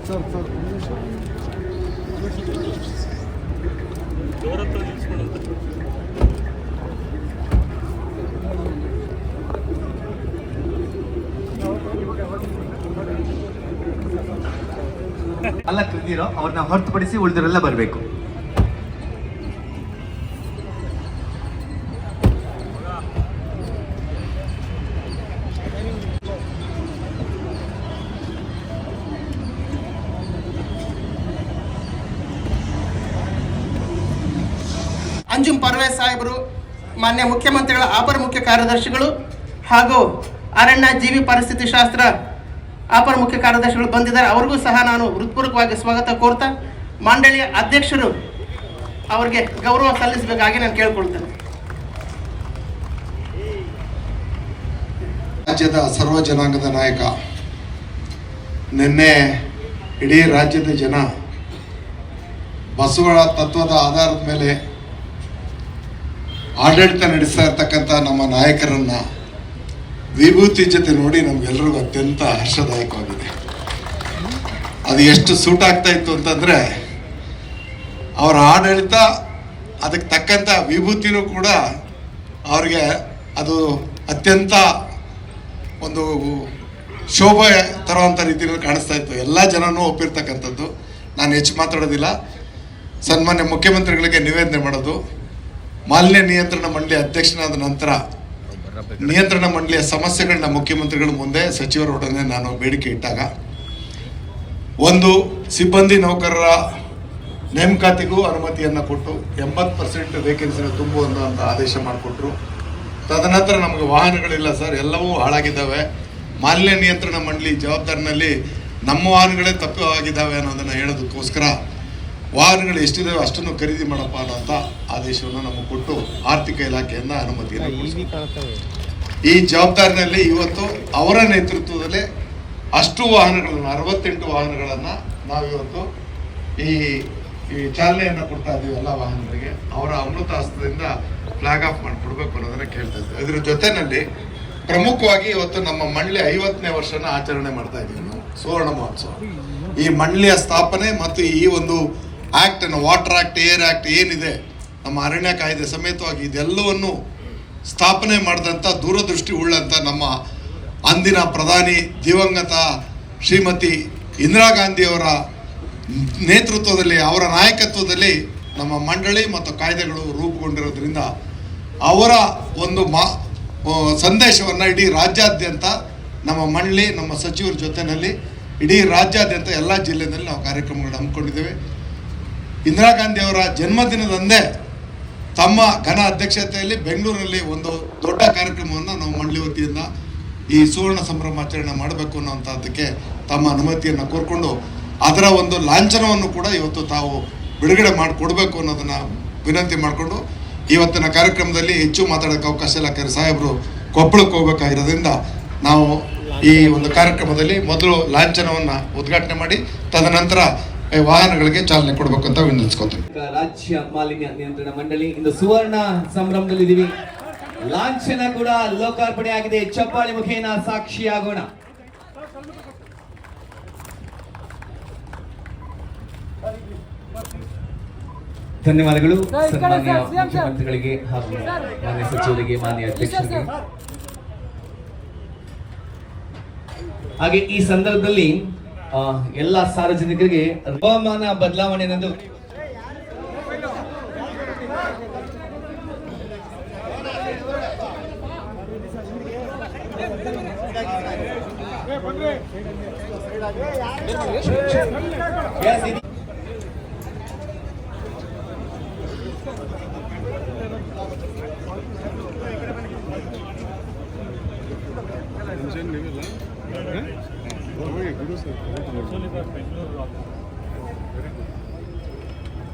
ಅಲ್ಲ ಕೃತಿರೋ ಅವ್ರನ್ನ ಹೊರತುಪಡಿಸಿ ಉಳಿದರೆಲ್ಲ ಬರಬೇಕು. ಅಂಜುಂ ಪರ್ವೇಜ್ ಸಾಹೇಬರು, ಮಾನ್ಯ ಮುಖ್ಯಮಂತ್ರಿಗಳ ಅಪರ ಮುಖ್ಯ ಕಾರ್ಯದರ್ಶಿಗಳು ಹಾಗೂ ಅರಣ್ಯ ಜೀವಿ ಪರಿಸ್ಥಿತಿ ಶಾಸ್ತ್ರ ಅಪರ ಮುಖ್ಯ ಕಾರ್ಯದರ್ಶಿಗಳು ಬಂದಿದ್ದಾರೆ. ಅವ್ರಿಗೂ ಸಹ ನಾನು ಹೃತ್ಪೂರ್ವಕವಾಗಿ ಸ್ವಾಗತ ಕೋರ್ತಾ ಮಂಡಳಿಯ ಅಧ್ಯಕ್ಷರು ಅವರಿಗೆ ಗೌರವ ಸಲ್ಲಿಸಬೇಕಾಗಿ ನಾನು ಕೇಳ್ಕೊಳ್ತೇನೆ. ರಾಜ್ಯದ ಸರ್ವ ಜನಾಂಗದ ನಾಯಕ, ನಿನ್ನೆ ಇಡೀ ರಾಜ್ಯದ ಜನ ಬಸವಳ ತತ್ವದ ಆಧಾರದ ಮೇಲೆ ಆಡಳಿತ ನಡೆಸ್ತಾ ಇರ್ತಕ್ಕಂಥ ನಮ್ಮ ನಾಯಕರನ್ನ ವಿಭೂತಿ ಜೊತೆ ನೋಡಿ ನಮ್ಗೆಲ್ರಿಗೂ ಅತ್ಯಂತ ಹರ್ಷದಾಯಕವಾಗಿದೆ. ಅದು ಎಷ್ಟು ಸೂಟ್ ಆಗ್ತಾ ಇತ್ತು ಅಂತಂದ್ರೆ ಅವರ ಆಡಳಿತ ಅದಕ್ಕೆ ತಕ್ಕಂಥ ವಿಭೂತಿನೂ ಕೂಡ ಅವ್ರಿಗೆ ಅದು ಅತ್ಯಂತ ಒಂದು ಶೋಭೆ ತರುವಂಥ ರೀತಿಯಲ್ಲಿ ಕಾಣಿಸ್ತಾ ಇತ್ತು. ಎಲ್ಲ ಜನನೂ ಒಪ್ಪಿರ್ತಕ್ಕಂಥದ್ದು. ನಾನು ಹೆಚ್ಚು ಮಾತಾಡೋದಿಲ್ಲ. ಸನ್ಮಾನ್ಯ ಮುಖ್ಯಮಂತ್ರಿಗಳಿಗೆ ನಿವೇದನೆ ಮಾಡೋದು, ಮಾಲಿನ್ಯ ನಿಯಂತ್ರಣ ಮಂಡಳಿ ಅಧ್ಯಕ್ಷನಾದ ನಂತರ ನಿಯಂತ್ರಣ ಮಂಡಳಿಯ ಸಮಸ್ಯೆಗಳನ್ನ ಮುಖ್ಯಮಂತ್ರಿಗಳ ಮುಂದೆ ಸಚಿವರೊಡನೆ ನಾನು ಬೇಡಿಕೆ ಇಟ್ಟಾಗ, ಒಂದು ಸಿಬ್ಬಂದಿ ನೌಕರರ ನೇಮಕಾತಿಗೂ ಅನುಮತಿಯನ್ನು ಕೊಟ್ಟು 80% ವೇಕೆನ್ಸಿನ ತುಂಬುವಂತ ಆದೇಶ ಮಾಡಿಕೊಟ್ರು. ತದನಂತರ ನಮಗೆ ವಾಹನಗಳಿಲ್ಲ ಸರ್, ಎಲ್ಲವೂ ಹಾಳಾಗಿದ್ದಾವೆ, ಮಾಲಿನ್ಯ ನಿಯಂತ್ರಣ ಮಂಡಳಿ ಜವಾಬ್ದಾರಿನಲ್ಲಿ ನಮ್ಮ ವಾಹನಗಳೇ ತಪ್ಪವಾಗಿದ್ದಾವೆ ಅನ್ನೋದನ್ನು ಹೇಳೋದಕ್ಕೋಸ್ಕರ ವಾಹನಗಳು ಎಷ್ಟಿದ್ದಾವೆ ಅಷ್ಟನ್ನು ಖರೀದಿ ಮಾಡಪ್ಪ ಅನ್ನೋಂಥ ಆದೇಶವನ್ನು ನಮಗೆ ಕೊಟ್ಟು ಆರ್ಥಿಕ ಇಲಾಖೆಯಿಂದ ಅನುಮತಿಯನ್ನು ಕೊಡಿಸ್ತಾರೆ. ಈ ಜವಾಬ್ದಾರಿನಲ್ಲಿ ಇವತ್ತು ಅವರ ನೇತೃತ್ವದಲ್ಲಿ ಅಷ್ಟು ವಾಹನಗಳನ್ನು 68 ವಾಹನಗಳನ್ನು ನಾವಿವತ್ತು ಈ ಚಾಲನೆಯನ್ನು ಕೊಡ್ತಾ ಇದ್ದೀವಿ. ಎಲ್ಲ ವಾಹನಗಳಿಗೆ ಅವರ ಅಮೃತ ಹಸ್ತದಿಂದ ಫ್ಲಾಗ್ ಆಫ್ ಮಾಡಿಕೊಡ್ಬೇಕು ಅನ್ನೋದನ್ನು ಕೇಳ್ತಾ ಇದ್ದೀವಿ. ಇದರ ಜೊತೆಯಲ್ಲಿ ಪ್ರಮುಖವಾಗಿ ಇವತ್ತು ನಮ್ಮ ಮಂಡಳಿ 50ನೇ ವರ್ಷನ ಆಚರಣೆ ಮಾಡ್ತಾ ಇದ್ದೀವಿ ನಾವು, ಸುವರ್ಣ ಮಹೋತ್ಸವ. ಈ ಮಂಡಳಿಯ ಸ್ಥಾಪನೆ ಮತ್ತು ಈ ಒಂದು ಆಕ್ಟ್ ಅನ್ನು, ವಾಟರ್ ಆಕ್ಟ್, ಏರ್ ಆಕ್ಟ್ ಏನಿದೆ, ನಮ್ಮ ಅರಣ್ಯ ಕಾಯ್ದೆ ಸಮೇತವಾಗಿ ಇದೆಲ್ಲವನ್ನು ಸ್ಥಾಪನೆ ಮಾಡಿದಂಥ ದೂರದೃಷ್ಟಿ ಉಳ್ಳಂಥ ನಮ್ಮ ಅಂದಿನ ಪ್ರಧಾನಿ ದಿವಂಗತ ಶ್ರೀಮತಿ ಇಂದಿರಾ ಗಾಂಧಿಯವರ ನೇತೃತ್ವದಲ್ಲಿ, ಅವರ ನಾಯಕತ್ವದಲ್ಲಿ ನಮ್ಮ ಮಂಡಳಿ ಮತ್ತು ಕಾಯ್ದೆಗಳು ರೂಪುಗೊಂಡಿರೋದ್ರಿಂದ ಅವರ ಒಂದು ಸಂದೇಶವನ್ನು ಇಡೀ ರಾಜ್ಯಾದ್ಯಂತ ನಮ್ಮ ಮಂಡಳಿ, ನಮ್ಮ ಸಚಿವರ ಜೊತೆಯಲ್ಲಿ ಇಡೀ ರಾಜ್ಯಾದ್ಯಂತ ಎಲ್ಲ ಜಿಲ್ಲೆಯಲ್ಲಿ ನಾವು ಕಾರ್ಯಕ್ರಮಗಳನ್ನು ಹಮ್ಮಿಕೊಂಡಿದ್ದೇವೆ. ಇಂದಿರಾ ಗಾಂಧಿಯವರ ಜನ್ಮದಿನದಂದೇ ತಮ್ಮ ಘನ ಅಧ್ಯಕ್ಷತೆಯಲ್ಲಿ ಬೆಂಗಳೂರಲ್ಲಿ ಒಂದು ದೊಡ್ಡ ಕಾರ್ಯಕ್ರಮವನ್ನು ನಾವು ಮಂಡಳಿ ವತಿಯಿಂದ ಈ ಸುವರ್ಣ ಸಂಭ್ರಮಾಚರಣೆ ಮಾಡಬೇಕು ಅನ್ನೋಂಥದ್ದಕ್ಕೆ ತಮ್ಮ ಅನುಮತಿಯನ್ನು ಕೋರ್ಕೊಂಡು ಅದರ ಒಂದು ಲಾಂಛನವನ್ನು ಕೂಡ ಇವತ್ತು ತಾವು ಬಿಡುಗಡೆ ಮಾಡಿಕೊಡ್ಬೇಕು ಅನ್ನೋದನ್ನು ವಿನಂತಿ ಮಾಡಿಕೊಂಡು ಇವತ್ತಿನ ಕಾರ್ಯಕ್ರಮದಲ್ಲಿ ಹೆಚ್ಚು ಮಾತಾಡೋಕ್ಕೆ ಅವಕಾಶ ಇಲ್ಲ. ಸಾಹೇಬರು ಕೊಪ್ಪಳಕ್ಕೆ ಹೋಗಬೇಕಾಗಿರೋದ್ರಿಂದ ನಾವು ಈ ಒಂದು ಕಾರ್ಯಕ್ರಮದಲ್ಲಿ ಮೊದಲು ಲಾಂಛನವನ್ನು ಉದ್ಘಾಟನೆ ಮಾಡಿ ತದನಂತರ ವಾಹನಗಳಿಗೆ ಚಾಲನೆ ಕೊಡಬೇಕು ಅಂತ ವಿನಂತಿಸ್ಕೊತೀನಿ. ರಾಜ್ಯ ಮಾಲಿನ್ಯ ನಿಯಂತ್ರಣ ಮಂಡಳಿ ಇಂದು ಸುವರ್ಣ ಸಂಭ್ರಮದಲ್ಲಿ ಇದೀವಿ. ಲಾಂಛನ ಕೂಡ ಲೋಕಾರ್ಪಣೆ ಆಗಿದೆ. ಚಪ್ಪಾಳೆ ಮುಖೇನ ಸಾಕ್ಷಿಯಾಗೋಣ. ಧನ್ಯವಾದಗಳು ಸನ್ಮಾನ್ಯ ಮುಖ್ಯಮಂತ್ರಿಗಳಿಗೆ ಹಾಗೂ ಮಾನ್ಯ ಸಚಿವರಿಗೆ, ಮಾನ್ಯ ಅಧ್ಯಕ್ಷರಿಗೆ. ಹಾಗೆ ಈ ಸಂದರ್ಭದಲ್ಲಿ ಎಲ್ಲ ಸಾರ್ವಜನಿಕರಿಗೆ ಹವಾಮಾನ ಬದಲಾವಣೆ ಅನ್ನೋದು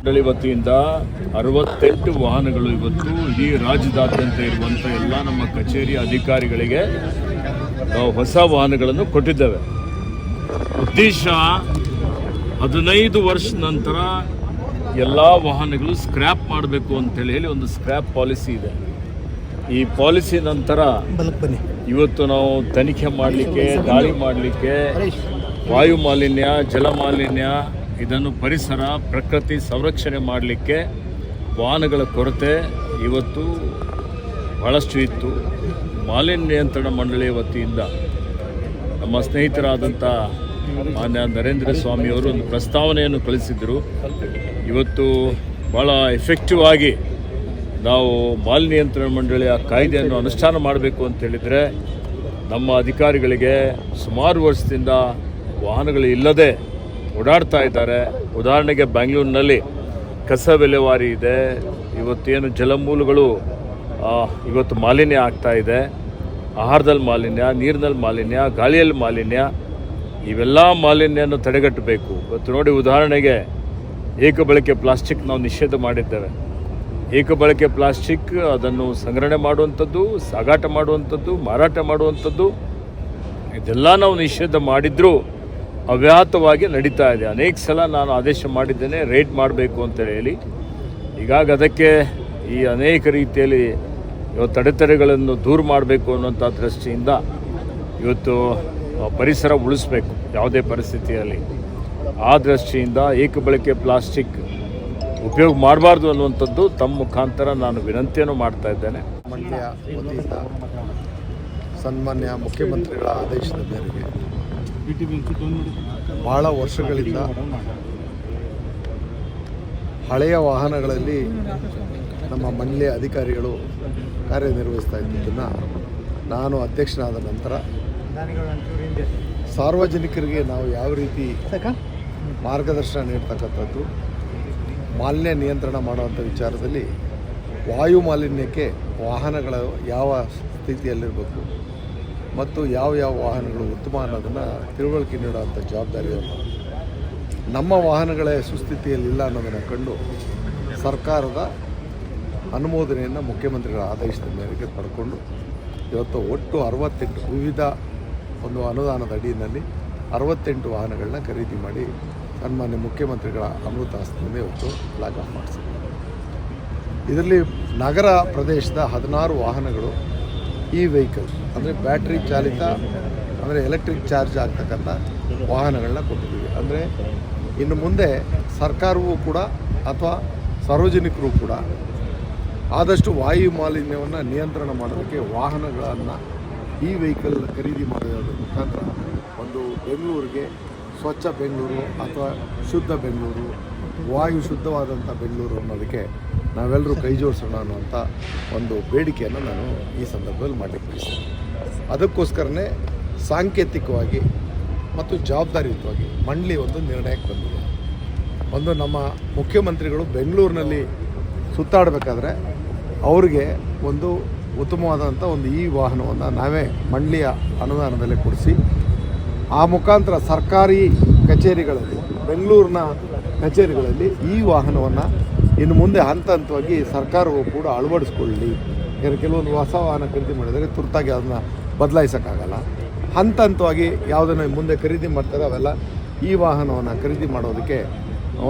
ಮಂಡಳಿ ವತಿಯಿಂದ 68 ವಾಹನಗಳು ಇವತ್ತು ಇಡೀ ರಾಜ್ಯದಾದ್ಯಂತ ಇರುವಂಥ ಎಲ್ಲ ನಮ್ಮ ಕಚೇರಿ ಅಧಿಕಾರಿಗಳಿಗೆ ನಾವು ಹೊಸ ವಾಹನಗಳನ್ನು ಕೊಟ್ಟಿದ್ದೇವೆ. ಉದ್ದೇಶ 15 ವರ್ಷ ನಂತರ ಎಲ್ಲ ವಾಹನಗಳು ಸ್ಕ್ರ್ಯಾಪ್ ಮಾಡಬೇಕು ಅಂತೇಳಿ ಒಂದು ಸ್ಕ್ರ್ಯಾಪ್ ಪಾಲಿಸಿ ಇದೆ. ಈ ಪಾಲಿಸಿ ನಂತರ ಇವತ್ತು ನಾವು ತನಿಖೆ ಮಾಡಲಿಕ್ಕೆ, ದಾಳಿ ಮಾಡಲಿಕ್ಕೆ ವಾಯು ಮಾಲಿನ್ಯ, ಜಲ ಮಾಲಿನ್ಯ, ಇದನ್ನು ಪರಿಸರ ಪ್ರಕೃತಿ ಸಂರಕ್ಷಣೆ ಮಾಡಲಿಕ್ಕೆ ವಾಹನಗಳ ಕೊರತೆ ಇವತ್ತು ಬಹಳಷ್ಟು ಇತ್ತು. ಮಾಲಿನ್ಯ ನಿಯಂತ್ರಣ ಮಂಡಳಿಯ ವತಿಯಿಂದ ನಮ್ಮ ಸ್ನೇಹಿತರಾದಂಥ ಮಾನ್ಯ ನರೇಂದ್ರ ಸ್ವಾಮಿಯವರು ಒಂದು ಪ್ರಸ್ತಾವನೆಯನ್ನು ಕಳಿಸಿದ್ದರು. ಇವತ್ತು ಭಾಳ ಎಫೆಕ್ಟಿವ್ ಆಗಿ ನಾವು ಮಾಲಿನ್ಯ ನಿಯಂತ್ರಣ ಮಂಡಳಿಯ ಕಾಯ್ದೆಯನ್ನು ಅನುಷ್ಠಾನ ಮಾಡಬೇಕು ಅಂತೇಳಿದರೆ ನಮ್ಮ ಅಧಿಕಾರಿಗಳಿಗೆ ಸುಮಾರು ವರ್ಷದಿಂದ ವಾಹನಗಳು ಇಲ್ಲದೆ ಓಡಾಡ್ತಾ ಇದ್ದಾರೆ. ಉದಾಹರಣೆಗೆ ಬೆಂಗಳೂರಿನಲ್ಲಿ ಕಸ ವಿಲೇವಾರಿ ಇದೆ, ಇವತ್ತೇನು ಜಲಮೂಲಗಳು ಇವತ್ತು ಮಾಲಿನ್ಯ ಆಗ್ತಾ ಇದೆ, ಆಹಾರದಲ್ಲಿ ಮಾಲಿನ್ಯ, ನೀರಿನಲ್ಲಿ ಮಾಲಿನ್ಯ, ಗಾಳಿಯಲ್ಲಿ ಮಾಲಿನ್ಯ, ಇವೆಲ್ಲ ಮಾಲಿನ್ಯವನ್ನು ತಡೆಗಟ್ಟಬೇಕು. ಇವತ್ತು ನೋಡಿ, ಉದಾಹರಣೆಗೆ ಏಕಬಳಕೆ ಪ್ಲಾಸ್ಟಿಕ್ ನಾವು ನಿಷೇಧ ಮಾಡಿದ್ದೇವೆ. ಏಕಬಳಕೆ ಪ್ಲಾಸ್ಟಿಕ್ ಅದನ್ನು ಸಂಗ್ರಹಣೆ ಮಾಡುವಂಥದ್ದು, ಸಾಗಾಟ ಮಾಡುವಂಥದ್ದು, ಮಾರಾಟ ಮಾಡುವಂಥದ್ದು, ಇದೆಲ್ಲ ನಾವು ನಿಷೇಧ ಮಾಡಿದರೂ ಅವ್ಯಾಹತವಾಗಿ ನಡೀತಾ ಇದೆ. ಅನೇಕ ಸಲ ನಾನು ಆದೇಶ ಮಾಡಿದ್ದೇನೆ ರೇಡ್ ಮಾಡಬೇಕು ಅಂತ ಹೇಳಿ. ಹೀಗಾಗಿ ಅದಕ್ಕೆ ಈ ಅನೇಕ ರೀತಿಯಲ್ಲಿ ಇವತ್ತು ಅಡೆತಡೆಗಳನ್ನು ದೂರ ಮಾಡಬೇಕು ಅನ್ನುವಂಥ ದೃಷ್ಟಿಯಿಂದ ಇವತ್ತು ಪರಿಸರ ಉಳಿಸಬೇಕು ಯಾವುದೇ ಪರಿಸ್ಥಿತಿಯಲ್ಲಿ. ಆ ದೃಷ್ಟಿಯಿಂದ ಏಕಬಳಕೆ ಪ್ಲಾಸ್ಟಿಕ್ ಉಪಯೋಗ ಮಾಡಬಾರ್ದು ಅನ್ನುವಂಥದ್ದು ತಮ್ಮ ಮುಖಾಂತರ ನಾನು ವಿನಂತಿಯನ್ನು ಮಾಡ್ತಾ ಇದ್ದೇನೆ. ಮಂಡ್ಯ ವತಿಯಿಂದ ಸನ್ಮಾನ್ಯ ಮುಖ್ಯಮಂತ್ರಿಗಳ ಆದೇಶದ ಮೇರೆಗೆ ಭಾಳ ವರ್ಷಗಳಿಂದ ಹಳೆಯ ವಾಹನಗಳಲ್ಲಿ ನಮ್ಮ ಮಂಡ್ಯ ಅಧಿಕಾರಿಗಳು ಕಾರ್ಯನಿರ್ವಹಿಸ್ತಾ ಇದ್ದದ್ದನ್ನು ನಾನು ಅಧ್ಯಕ್ಷನಾದ ನಂತರ ಸಾರ್ವಜನಿಕರಿಗೆ ನಾವು ಯಾವ ರೀತಿ ಮಾರ್ಗದರ್ಶನ ನೀಡ್ತಕ್ಕಂಥದ್ದು, ಮಾಲಿನ್ಯ ನಿಯಂತ್ರಣ ಮಾಡುವಂಥ ವಿಚಾರದಲ್ಲಿ ವಾಯು ಮಾಲಿನ್ಯಕ್ಕೆ ವಾಹನಗಳ ಯಾವ ಸ್ಥಿತಿಯಲ್ಲಿರಬೇಕು ಮತ್ತು ಯಾವ ವಾಹನಗಳು ಉತ್ತಮ ಅನ್ನೋದನ್ನು ತಿಳುವಳಿಕೆ ನೀಡುವಂಥ ಜವಾಬ್ದಾರಿಯನ್ನು ನಮ್ಮ ವಾಹನಗಳೇ ಸುಸ್ಥಿತಿಯಲ್ಲಿಲ್ಲ ಅನ್ನೋದನ್ನು ಕಂಡು ಸರ್ಕಾರದ ಅನುಮೋದನೆಯನ್ನು ಮುಖ್ಯಮಂತ್ರಿಗಳ ಆದೇಶದ ಮೇರೆಗೆ ಪಡ್ಕೊಂಡು ಇವತ್ತು ಒಟ್ಟು 68 ವಿವಿಧ ಒಂದು ಅನುದಾನದ ಅಡಿಯಲ್ಲಿ 68 ವಾಹನಗಳನ್ನ ಖರೀದಿ ಮಾಡಿ ಸನ್ಮಾನ್ಯ ಮುಖ್ಯಮಂತ್ರಿಗಳ ಅಮೃತ ಹಸ್ತದಿಂದ ಇವತ್ತು ಫ್ಲಾಗ್ ಆಫ್ ಮಾಡಿಸಿದೆ. ಇದರಲ್ಲಿ ನಗರ ಪ್ರದೇಶದ 16 ವಾಹನಗಳು ಈ ವೆಹಿಕಲ್ ಅಂದರೆ ಬ್ಯಾಟ್ರಿ ಚಾಲಿತ ಅಂದರೆ ಎಲೆಕ್ಟ್ರಿಕ್ ಚಾರ್ಜ್ ಆಗ್ತಕ್ಕಂಥ ವಾಹನಗಳನ್ನ ಕೊಟ್ಟಿದ್ದೀವಿ. ಅಂದರೆ ಇನ್ನು ಮುಂದೆ ಸರ್ಕಾರವೂ ಕೂಡ ಅಥವಾ ಸಾರ್ವಜನಿಕರು ಕೂಡ ಆದಷ್ಟು ವಾಯು ಮಾಲಿನ್ಯವನ್ನು ನಿಯಂತ್ರಣ ಮಾಡೋದಕ್ಕೆ ವಾಹನಗಳನ್ನು ಈ ವೆಹಿಕಲ್ ಖರೀದಿ ಮಾಡೋದ್ರ ಮುಖಾಂತರ ಒಂದು ಬೆಂಗಳೂರಿಗೆ ಸ್ವಚ್ಛ ಬೆಂಗಳೂರು ಅಥವಾ ಶುದ್ಧ ಬೆಂಗಳೂರು, ವಾಯು ಶುದ್ಧವಾದಂಥ ಬೆಂಗಳೂರು ಅನ್ನೋದಕ್ಕೆ ನಾವೆಲ್ಲರೂ ಕೈ ಜೋಡಿಸೋಣ ಅನ್ನುವಂಥ ಒಂದು ಬೇಡಿಕೆಯನ್ನು ನಾನು ಈ ಸಂದರ್ಭದಲ್ಲಿ ಮಾಡಲಿಕ್ಕೆ ಬಯಸ್ತೇನೆ. ಅದಕ್ಕೋಸ್ಕರನೇ ಸಾಂಕೇತಿಕವಾಗಿ ಮತ್ತು ಜವಾಬ್ದಾರಿಯುತವಾಗಿ ಮಂಡಳಿ ಒಂದು ನಿರ್ಣಯಕ್ಕೆ ಬಂದಿದೆ. ಒಂದು ನಮ್ಮ ಮುಖ್ಯಮಂತ್ರಿಗಳು ಬೆಂಗಳೂರಿನಲ್ಲಿ ಸುತ್ತಾಡಬೇಕಾದ್ರೆ ಅವರಿಗೆ ಒಂದು ಉತ್ತಮವಾದಂಥ ಒಂದು ಈ ವಾಹನವನ್ನು ನಾವೇ ಮಂಡಳಿಯ ಅನುದಾನದಲ್ಲಿ ಕೊಡಿಸಿ ಆ ಮುಖಾಂತರ ಸರ್ಕಾರಿ ಕಚೇರಿಗಳಲ್ಲಿ, ಬೆಂಗಳೂರಿನ ಕಚೇರಿಗಳಲ್ಲಿ ಈ ವಾಹನವನ್ನು ಇನ್ನು ಮುಂದೆ ಹಂತ ಹಂತವಾಗಿ ಸರ್ಕಾರವು ಕೂಡ ಅಳವಡಿಸ್ಕೊಳ್ಳಿ. ಕೆಲವೊಂದು ಹೊಸ ವಾಹನ ಖರೀದಿ ಮಾಡಿದರೆ ತುರ್ತಾಗಿ ಅದನ್ನು ಬದಲಾಯಿಸೋಕ್ಕಾಗಲ್ಲ. ಹಂತ ಹಂತವಾಗಿ ಯಾವುದನ್ನು ಮುಂದೆ ಖರೀದಿ ಮಾಡ್ತಾರೆ ಅವೆಲ್ಲ ಈ ವಾಹನವನ್ನು ಖರೀದಿ ಮಾಡೋದಕ್ಕೆ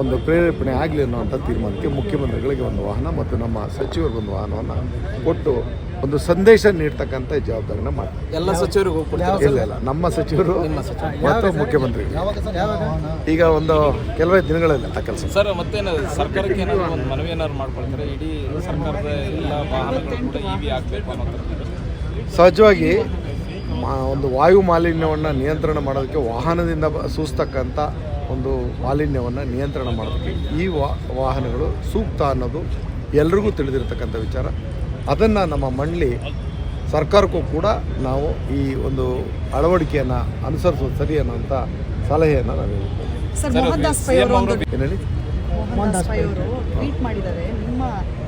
ಒಂದು ಪ್ರೇರೇಪಣೆ ಆಗಲಿ ಅನ್ನುವಂಥ ತೀರ್ಮಾನಕ್ಕೆ ಮುಖ್ಯಮಂತ್ರಿಗಳಿಗೆ ಒಂದು ವಾಹನ ಮತ್ತು ನಮ್ಮ ಸಚಿವರಿಗೊಂದು ವಾಹನವನ್ನು ಕೊಟ್ಟು ಒಂದು ಸಂದೇಶ ನೀಡ್ತಕ್ಕಂಥ ಜವಾಬ್ದಾರಿನ ಮಾಡ್ತಾರೆ. ಎಲ್ಲ ಸಚಿವರಿಗೂ ಇಲ್ಲ, ನಮ್ಮ ಸಚಿವರು ಮತ್ತು ಮುಖ್ಯಮಂತ್ರಿಗಳು ಈಗ ಒಂದು ಕೆಲವೇ ದಿನಗಳಲ್ಲಿ ಆ ಕೆಲಸ. ಸರ್, ಮತ್ತೇನು ಸರ್ಕಾರಕ್ಕೆ ಏನಾದ್ರು ಒಂದು ಮನವಿ ಏನಾದ್ರು ಮಾಡ್ಕೊಳ್ತಾರೆ? ಇಡೀ ಸರ್ಕಾರದ ಎಲ್ಲ ವಾಹನಗಳು ಕೂಡ EV ಆಗಬೇಕು ಅನ್ನೋ ಸಹಜವಾಗಿ ಒಂದು ವಾಯು ಮಾಲಿನ್ಯವನ್ನು ನಿಯಂತ್ರಣ ಮಾಡೋದಕ್ಕೆ ವಾಹನದಿಂದ ಸೂಸ್ತಕ್ಕಂಥ ಒಂದು ಮಾಲಿನ್ಯವನ್ನು ನಿಯಂತ್ರಣ ಮಾಡೋದಕ್ಕೆ ಈ ವಾಹನಗಳು ಸೂಕ್ತ ಅನ್ನೋದು ಎಲ್ರಿಗೂ ತಿಳಿದಿರ್ತಕ್ಕಂಥ ವಿಚಾರ. ಅದನ್ನು ನಮ್ಮ ಮಂಡಳಿ ಸರ್ಕಾರಕ್ಕೂ ಕೂಡ ನಾವು ಈ ಒಂದು ಅಳವಡಿಕೆಯನ್ನು ಅನುಸರಿಸೋದು ಸರಿ ಅನ್ನೋಂಥ ಸಲಹೆಯನ್ನು ನಾವು ಹೇಳ್ತೇವೆ. ಸರ್, ಮೋಹನ್ ದಾಸ್ ಪೈ ಅವರು ಏನೇಳಿ ಮೋಹನ್ ದಾಸ್ ಪೈ ಅವರು ಟ್ವೀಟ್ ಮಾಡಿದ್ದಾರೆ, ನಿಮ್ಮ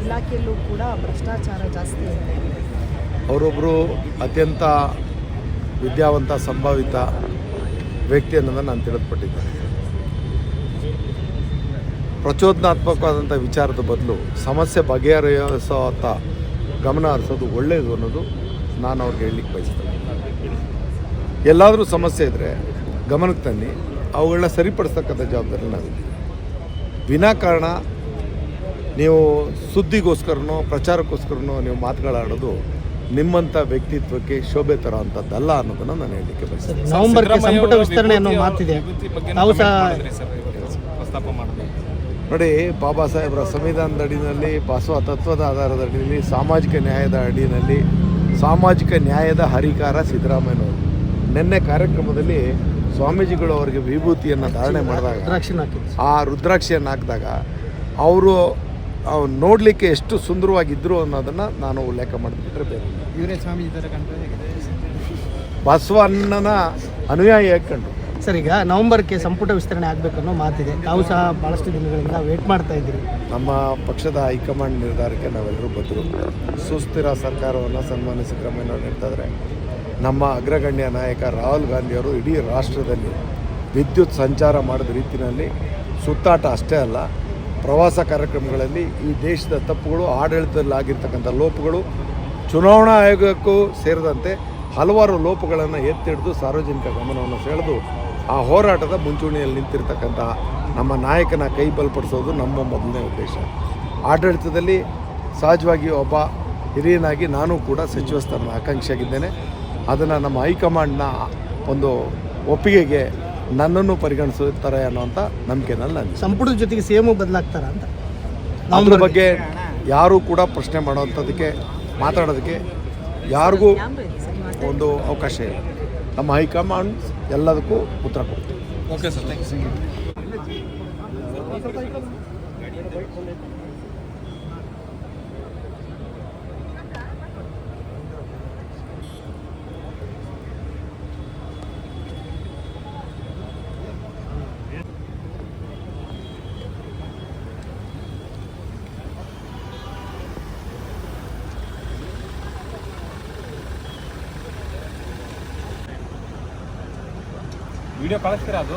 ಇಲಾಖೆಯಲ್ಲೂ ಕೂಡ ಭ್ರಷ್ಟಾಚಾರ ಜಾಸ್ತಿ ಇದೆ. ಅವರೊಬ್ಬರು ಅತ್ಯಂತ ವಿದ್ಯಾವಂತ ಸಂಭಾವಿತ ವ್ಯಕ್ತಿ ಅನ್ನೋದನ್ನು ನಾನು ತಿಳಿದುಪಟ್ಟಿದ್ದೇನೆ. ಪ್ರಚೋದನಾತ್ಮಕವಾದಂಥ ವಿಚಾರದ ಬದಲು ಸಮಸ್ಯೆ ಬಗೆಹರಿಸುವಂಥ ಗಮನ ಹರಿಸೋದು ಒಳ್ಳೆಯದು ಅನ್ನೋದು ನಾನು ಅವ್ರಿಗೆ ಹೇಳಲಿಕ್ಕೆ ಬಯಸ್ತೇನೆ. ಎಲ್ಲಾದರೂ ಸಮಸ್ಯೆ ಇದ್ದರೆ ಗಮನಕ್ಕೆ ತನ್ನಿ, ಅವುಗಳನ್ನ ಸರಿಪಡಿಸ್ತಕ್ಕಂಥ ಜವಾಬ್ದಾರಿ ನಾವಿದ್ದೀವಿ. ವಿನಾಕಾರಣ ನೀವು ಸುದ್ದಿಗೋಸ್ಕರನೋ ಪ್ರಚಾರಕ್ಕೋಸ್ಕರನೋ ನೀವು ಮಾತುಗಳಾಡೋದು ನಿಮ್ಮಂಥ ವ್ಯಕ್ತಿತ್ವಕ್ಕೆ ಶೋಭೆ ತರೋ ಅಂಥದ್ದಲ್ಲ ಅನ್ನೋದನ್ನು ನಾನು ಹೇಳಲಿಕ್ಕೆ ಬಯಸ್ತೀನಿ. ನವೆಂಬರ್ಗೆ ಸಂಪುಟ ವಿಸ್ತರಣೆ ಅನ್ನೋ ಮಾತಿದೆ. ನಾವು ಸಹ ಪ್ರಸ್ತಾಪ ಮಾಡಿದ್ವಿ. ನೋಡಿ, ಬಾಬಾ ಸಾಹೇಬರ ಸಂವಿಧಾನದ ಅಡಿನಲ್ಲಿ, ಬಸವ ತತ್ವದ ಆಧಾರದ ಅಡಿಯಲ್ಲಿ, ಸಾಮಾಜಿಕ ನ್ಯಾಯದ ಅಡಿಯಲ್ಲಿ ಸಾಮಾಜಿಕ ನ್ಯಾಯದ ಹರಿಕಾರ ಸಿದ್ದರಾಮಯ್ಯನವರು ನಿನ್ನೆ ಕಾರ್ಯಕ್ರಮದಲ್ಲಿ ಸ್ವಾಮೀಜಿಗಳು ಅವರಿಗೆ ವಿಭೂತಿಯನ್ನು ಧಾರಣೆ ಮಾಡಿದಾಗ, ಆ ರುದ್ರಾಕ್ಷಿಯನ್ನು ಹಾಕಿದಾಗ ಅವರು ನೋಡಲಿಕ್ಕೆ ಎಷ್ಟು ಸುಂದರವಾಗಿದ್ದರು ಅನ್ನೋದನ್ನು ನಾನು ಉಲ್ಲೇಖ ಮಾಡಿಬಿಟ್ರೆ ಬೇರೆ. ಇವರೇ ಸ್ವಾಮೀಜಿ ಥರ ಕಂಡ್ರೆ ಹೇಗಿದೆ ಬಸವಣ್ಣನ ಅನುಯಾಯಿ ಕಂಡು. ಸರ್, ಈಗ ನವೆಂಬರ್ಗೆ ಸಂಪುಟ ವಿಸ್ತರಣೆ ಆಗಬೇಕನ್ನೋ ಮಾತಿದೆ. ತಾವು ಸಹ ಭಾಳಷ್ಟು ದಿನಗಳಿಂದ ವೇಟ್ ಮಾಡ್ತಾ ಇದ್ದೀರಿ. ನಮ್ಮ ಪಕ್ಷದ ಹೈಕಮಾಂಡ್ ನಿರ್ಧಾರಕ್ಕೆ ನಾವೆಲ್ಲರೂ ಬದ್ಧರು. ಸುಸ್ಥಿರ ಸರ್ಕಾರವನ್ನು ಸನ್ಮಾನ್ಯ ಸಿದ್ದರಾಮಯ್ಯನವರು ನೀಡ್ತಾಯಿದ್ದಾರೆ. ನಮ್ಮ ಅಗ್ರಗಣ್ಯ ನಾಯಕ ರಾಹುಲ್ ಗಾಂಧಿಯವರು ಇಡೀ ರಾಷ್ಟ್ರದಲ್ಲಿ ವಿದ್ಯುತ್ ಸಂಚಾರ ಮಾಡಿದ ರೀತಿಯಲ್ಲಿ ಸುತ್ತಾಟ ಅಷ್ಟೇ ಅಲ್ಲ, ಪ್ರವಾಸ ಕಾರ್ಯಕ್ರಮಗಳಲ್ಲಿ ಈ ದೇಶದ ತಪ್ಪುಗಳು, ಆಡಳಿತದಲ್ಲಿ ಆಗಿರ್ತಕ್ಕಂಥ ಲೋಪಗಳು, ಚುನಾವಣಾ ಆಯೋಗಕ್ಕೂ ಸೇರಿದಂತೆ ಹಲವಾರು ಲೋಪಗಳನ್ನು ಎತ್ತಿಡಿದು ಸಾರ್ವಜನಿಕ ಗಮನವನ್ನು ಸೆಳೆದು ಆ ಹೋರಾಟದ ಮುಂಚೂಣಿಯಲ್ಲಿ ನಿಂತಿರ್ತಕ್ಕಂಥ ನಮ್ಮ ನಾಯಕನ ಕೈ ಬಲಪಡಿಸೋದು ನಮ್ಮ ಮೊದಲನೇ ಉದ್ದೇಶ. ಆಡಳಿತದಲ್ಲಿ ಸಹಜವಾಗಿ ಒಬ್ಬ ಹಿರಿಯನಾಗಿ ನಾನು ಕೂಡ ಸಚಿವ ಸ್ಥಾನದ ಆಕಾಂಕ್ಷಿಯಾಗಿದ್ದೇನೆ. ಅದನ್ನು ನಮ್ಮ ಹೈಕಮಾಂಡ್ನ ಒಂದು ಒಪ್ಪಿಗೆಗೆ ನನ್ನನ್ನು ಪರಿಗಣಿಸುತ್ತಾರೆ ಅನ್ನೋಂಥ ನಂಬಿಕೆನಲ್ಲಿ ನಾನು. ಸಂಪುಟದ ಜೊತೆಗೆ ಸಿಎಂ ಬದಲಾಗ್ತಾರ ಅಂತ ಅದ್ರ ಬಗ್ಗೆ ಯಾರೂ ಕೂಡ ಪ್ರಶ್ನೆ ಮಾಡೋವಂಥದ್ದಕ್ಕೆ, ಮಾತಾಡೋದಕ್ಕೆ ಯಾರಿಗೂ ಒಂದು ಅವಕಾಶ ಇಲ್ಲ. ನಮ್ಮ ಹೈಕಮಾಂಡ್ ಎಲ್ಲದಕ್ಕೂ ಉತ್ತರ ಕೊಡ್ತೀವಿ. Okay sir, thank you. Video ಕಳಿಸ್ತೀರಾ ಅದು?